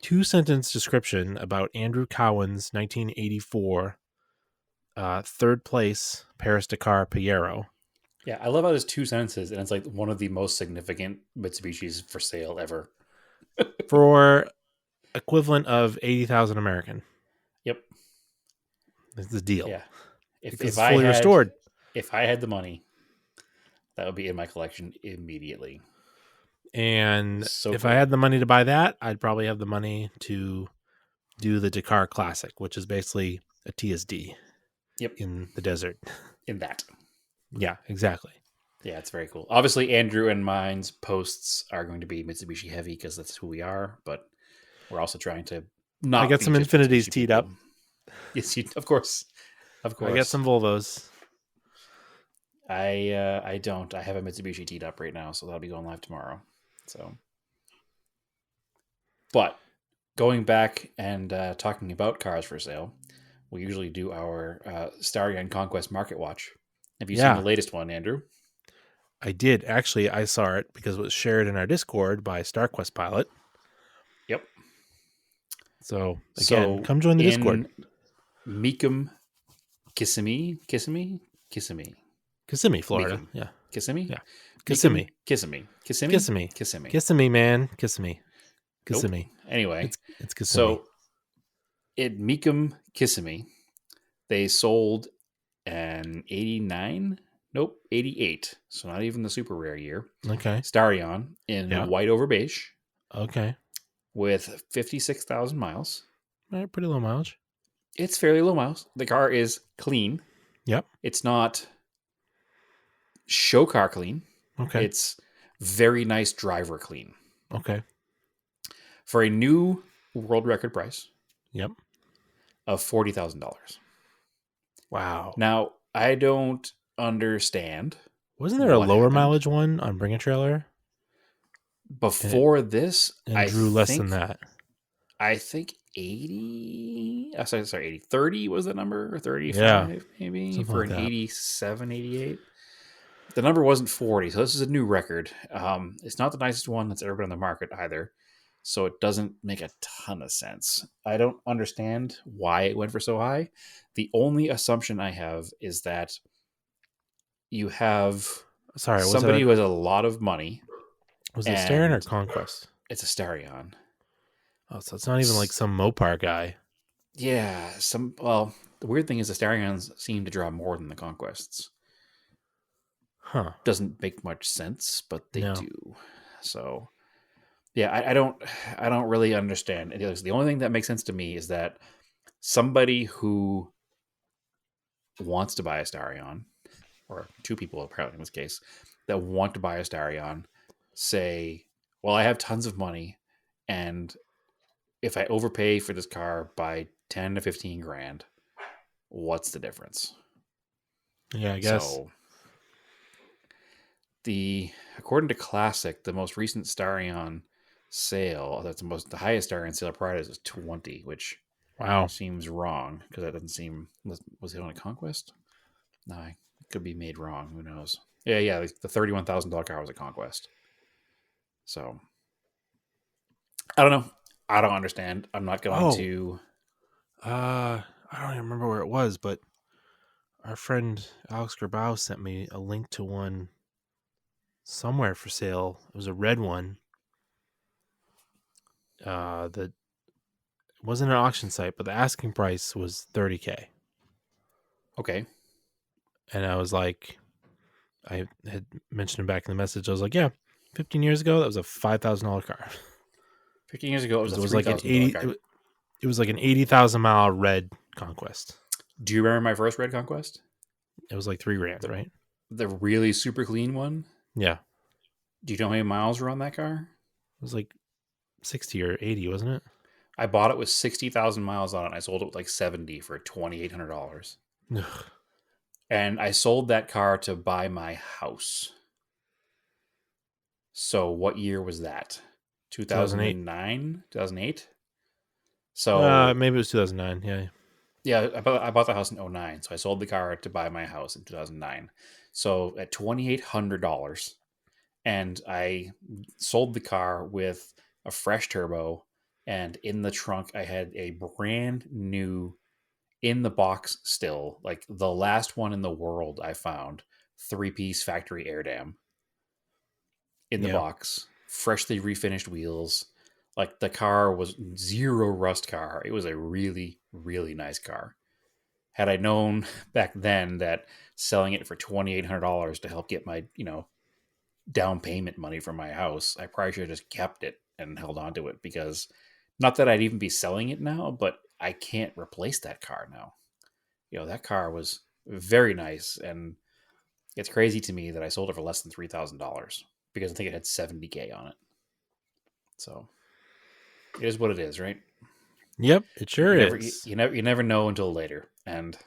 2-sentence description about Andrew Cowan's 1984 third place Paris Dakar Piero.
Yeah, I love how there's 2 sentences, and it's like one of the most significant Mitsubishis for sale ever.
For equivalent of 80,000 American.
Yep.
That's the deal.
Yeah.
If it's fully restored.
If I had the money, that would be in my collection immediately.
And
So
if
cool.
I had the money to buy that, I'd probably have the money to do the Dakar Classic, which is basically a TSD.
Yep.
In the desert.
In that.
Yeah, exactly.
Yeah, it's very cool. Obviously, Andrew and mine's posts are going to be Mitsubishi heavy because that's who we are, but we're also trying to not.
I got some Infinities teed up.
Yes, of course. Of course.
I got some Volvos.
I don't. I have a Mitsubishi teed up right now, so that'll be going live tomorrow. So, but going back and talking about cars for sale, we usually do our Starion Conquest Market Watch. Have you seen the latest one, Andrew?
I did. Actually, I saw it because it was shared in our Discord by StarQuest Pilot.
Yep.
So, again, come join the Discord.
Meekum, Kissimmee,
Florida.
Meekum.
Yeah.
Kissimmee?
Yeah. Kissimmee, man. Kissimmee.
Nope. Anyway.
It's Kissimmee.
So, in Meekum, Kissimmee, they sold an 88. So not even the super rare year.
Okay.
Starion in white over beige.
Okay.
With 56,000 miles.
All right, pretty low mileage.
It's fairly low miles. The car is clean.
Yep.
It's not show car clean.
Okay.
It's very nice driver clean.
Okay.
For a new world record price.
Yep.
Of $40,000.
Wow.
Now, I don't understand.
Wasn't there a lower mileage one on Bring a Trailer?
Before this,
I drew less than that.
I think 80. Sorry, 80. 30 was the number, or 35 maybe, something for like an 87, 88. The number wasn't 40, so this is a new record. It's not the nicest one that's ever been on the market either, so it doesn't make a ton of sense. I don't understand why it went for so high. The only assumption I have is that you have somebody who has a lot of money.
Was it Starion or Conquest?
It's a Starion.
Oh, so it's not even like some Mopar guy.
Yeah, the weird thing is the Starions seem to draw more than the Conquests.
Huh.
Doesn't make much sense, but they do. So, yeah, I don't really understand. The only thing that makes sense to me is that somebody who wants to buy a Starion, or two people apparently in this case, that want to buy a Starion, say, well, I have tons of money, and if I overpay for this car by 10 to 15 grand, what's the difference?
Yeah, I guess.
So, according to Classic, the most recent Starion sale, the highest Starion sale prior is 20, which seems wrong because that doesn't seem. Was it on a Conquest? No, it could be made wrong. Who knows? Yeah. The $31,000 car was a Conquest. So I don't know. I don't understand. I'm not going to.
I don't even remember where it was, but our friend Alex Gerbau sent me a link to one somewhere for sale. It was a red one. The it wasn't an auction site, but the asking price was $30K.
Okay.
And I was like, I had mentioned it back in the message. I was like, yeah, 15 years ago, that was a $5,000 car.
15 years ago, it was
It
a
was like an
$3,000 car.
It was like an 80,000 mile red Conquest.
Do you remember my first red Conquest?
It was like $3,000,
The,
right?
the really super clean one?
Yeah,
Do you know how many miles were on that car?
it was like 60 or 80, wasn't it?
I bought it with 60,000 miles on it. And I sold it with like 70 for $2,800.
Ugh.
And I sold that car to buy my house. So what year was that?
2008.
2009? 2008? So
Maybe it was 2009. Yeah.
yeah, I bought the house in 09. So I sold the car to buy my house in 2009. So at $2,800, and I sold the car with a fresh turbo, and in the trunk I had a brand new, in the box still, like the last one in the world I found, 3-piece factory air dam in the
Yeah.
box, freshly refinished wheels. Like the car was zero rust car. It was a really, really nice car. Had I known back then that selling it for $2,800 to help get my, down payment money for my house, I probably should have just kept it and held on to it, because not that I'd even be selling it now, but I can't replace that car now. That car was very nice, and it's crazy to me that I sold it for less than $3,000 because I think it had 70K on it. So it is what it is, right?
Yep, it sure is.
You never know until later. And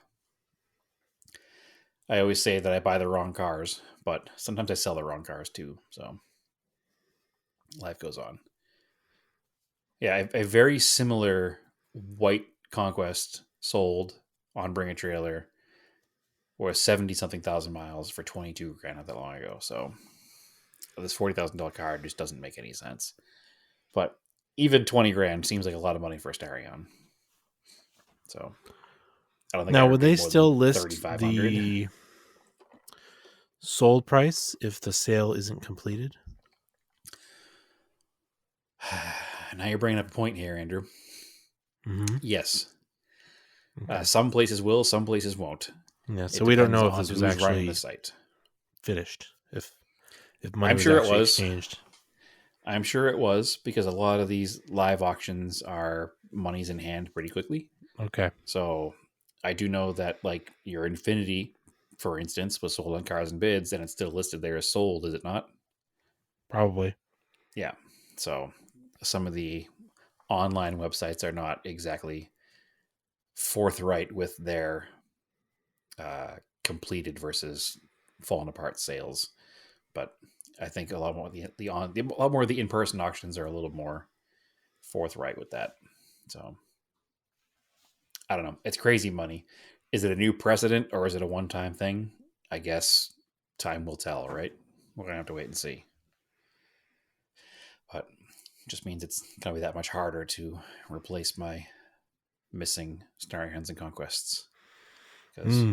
I always say that I buy the wrong cars, but sometimes I sell the wrong cars too. So life goes on. Yeah, a very similar white Conquest sold on Bring a Trailer was 70 something thousand miles for 22 grand not that long ago. So this $40,000 car just doesn't make any sense. But even 20 grand seems like a lot of money for a Starion. So I don't think
Now,
I ever
would
paid
they
more
still
than
list
3,500.
the sold price if the sale isn't completed?
Now you're bringing up a point here, Andrew.
Mm-hmm.
Yes.
Okay.
Some places will, some places won't.
Yeah,
It
so we don't
depends
know if
on
this was
who's running
actually
the site.
finished. If money
I'm
was
sure it
actually
was.
exchanged.
I'm sure it was, because a lot of these live auctions are monies in hand pretty quickly.
Okay.
So I do know that, like, your Infinity, for instance, was sold on Cars and Bids, and it's still listed there as sold, is it not?
Probably.
Yeah. So some of the online websites are not exactly forthright with their completed versus fallen apart sales, but I think a lot more of the in-person auctions are a little more forthright with that. So I don't know. It's crazy money. Is it a new precedent or is it a one-time thing? I guess time will tell, right? We're gonna have to wait and see. But it just means it's gonna be that much harder to replace my missing Starry Hands and Conquests, because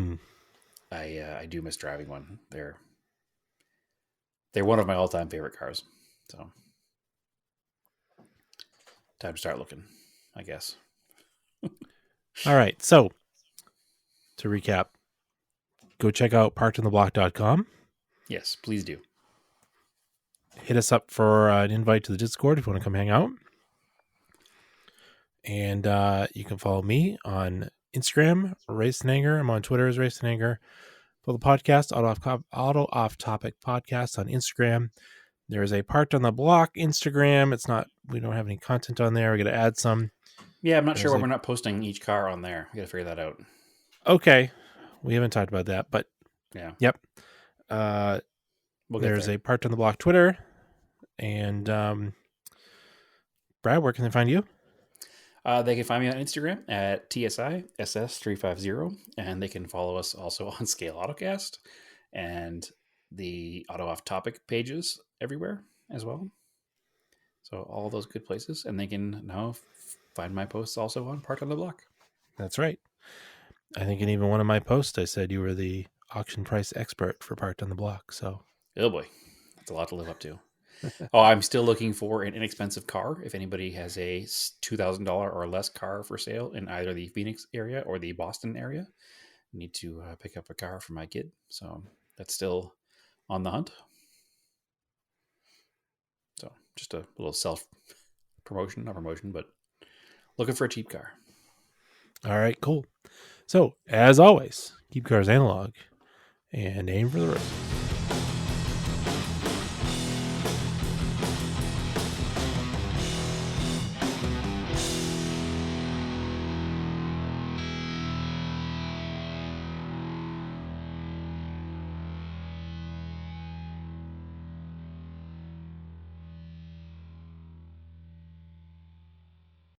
I do miss driving one. They're one of my all-time favorite cars. So time to start looking, I guess.
All right. So to recap, go check out parkedontheblock.com.
Yes, please do.
Hit us up for an invite to the Discord if you want to come hang out. And you can follow me on Instagram, Race and Anger. I'm on Twitter as Race and Anger. For the podcast, Auto Off Topic Podcast on Instagram. There is a Parked on the Block Instagram. It's not, we don't have any content on there. We're going to add some.
Yeah, I'm not sure why we're not posting each car on there. We got to figure that out.
Okay. We haven't talked about that, but
yeah.
Yep.
We'll
there's a Parked on the Block Twitter. And Brad, where can they find you?
They can find me on Instagram at TSISS350, and they can follow us also on Scale Autocast and the Auto Off Topic pages everywhere as well. So all those good places, and they can now find my posts also on Parked on the Block.
That's right. I think in even one of my posts, I said you were the auction price expert for Parked on the Block. So,
Oh boy, that's a lot to live up to. Oh, I'm still looking for an inexpensive car. If anybody has a $2,000 or less car for sale in either the Phoenix area or the Boston area, I need to pick up a car for my kid. So that's still on the hunt. So just a little self promotion, not promotion, but looking for a cheap car.
All right, cool. So, as always, keep cars analog and aim for the road.